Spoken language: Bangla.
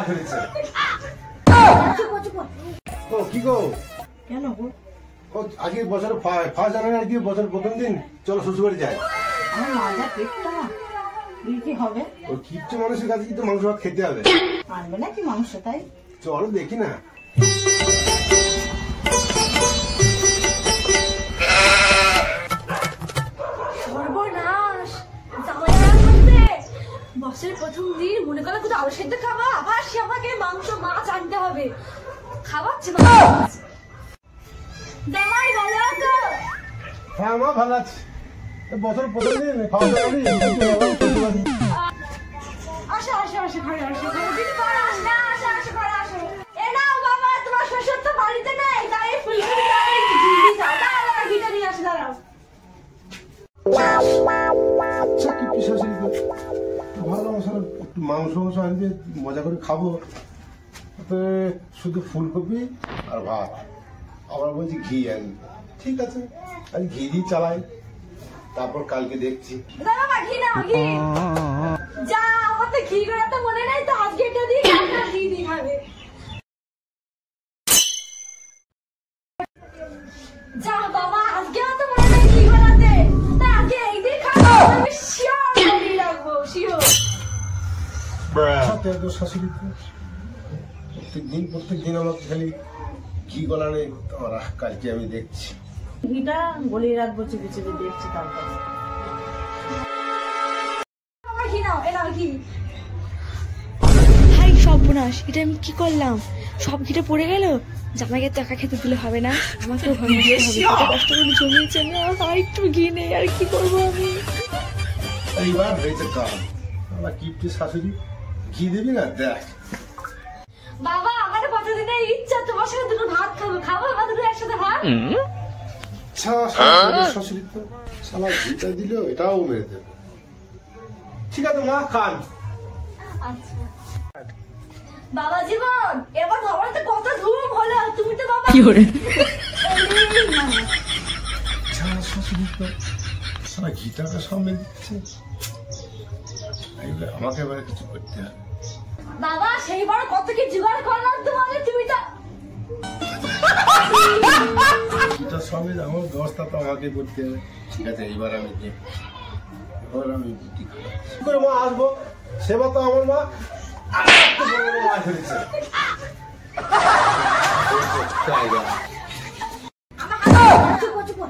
ধরেছে। ও কি গো? কেন গো? আজকে বছর ফার্স্ট জানুয়ারি, আজকে বছর প্রথম দিন, চলো শ্বশুর বাড়ি যাই। আমার মাজা পেটটা কি হবে? ওই কিচ্ছু মানুষের কাছে কিন্তু মাংস ভাত খেতে হবে। আনবে নাকি মাংস? তাই চলো দেখি না। সর্বনাশ, জামাই রাগ করছে। বছরের প্রথম দিন মনে করলে কোথাও আলু সেদ্ধ খাবা, আবার সে আমাকে মাংস মাছ আনতে হবে। খাওয়াচ্ছে মাছ। জামাই ভালো আছো? হ্যাঁ মা ভালো আছি। বছর প্রথম দিন ফার্স্ট জানুয়ারি, শ্বশুর বাড়ি। আসো আসো আসো, ঘরে আসো, দিদি ঘরে আসো, না আসো আসো, ঘরে আসো। এ নাও বাবা, তোমার শ্বশুর তো বাড়িতে নেই, তাই ফুলকপি তাই ঘি দাও, দাও ঘিটা নিয়ে আসো, দাঁড়াও। আচ্ছা কি শাশুড়ি তো ভালো মশলা, একটু মাংস আনবে, মজা করে খাবো। শুধু ফুলকপি আর ভাত, আবার বলছি ঘি আনবি। ঠিক আছে, আজ ঘি দিয়ে চালাই, তারপর কালকে দেখছি। দাও বাবা, ঘি নাও, ঘি। যা, আমার তো ঘি করা তো মনে নাই, তো আজকে এটা দিয়ে খাবে, ঘি দিয়ে খাবে। যা বাবা, আজকে তো মনে নাই ঘি করাতে, তাই আজকে এই দিয়ে খাবো, আমি শিওর ঘি রাখবো, শিওর। সাথে তো শাশুড়ি তো প্রত্যেক দিন আমাকে খালি ঘি গলা নেই, আমার কালকে আমি দেখছি। ঘিটা গলিয়ে রাখবো, চেপে চেপে দেখছি তারপর। আমার ঘি নাও, এ নাও ঘি। হাই সর্বনাশ, এটা আমি কি করলাম? সব ঘিটা পড়ে গেল। জামাইকে টাকা খেতে দিলে হবে না, আমাকেও ভাবতে হবে। কত কষ্ট করে জমিয়েছে না, আর একটু ঘি নেই, আর কি করবো আমি? এইবার হয়েছে কাজ, আমার কিপ্টি শাশুড়ি ঘি দিবি না, দেখ। বাবা, আমার কতদিনের ইচ্ছা তোমার সাথে দুটো ভাত খাবো, খাবো আমার দুটো একসাথে ভাত। শাশুড়ি তো সালা ঘিটা দিলেও এটাও মেরে দেবে। ঠিক আছে মা, খান। আচ্ছা বাবা জীবন, এবার তোমার তো কত ধুম হলো, তুমি তো বাবা কি করে? শাশুড়ি তো সালা ঘিটাকে সামনে দিচ্ছে, আমাকে এবারে কিছু করতে হবে। বাবা সেইবার কত কি জোগাড় করলাম তোমাকে, তুমি তো ঘিটার সঙ্গে আমার ব্যবস্থা তো আমাকে করতে হবে। ঠিক আছে, এইবার আমি দেখি, এবার আমি বুদ্ধি করে মা আসবো, সেবা তো আমার মা মাছ ধরেছে। চুপ চুপ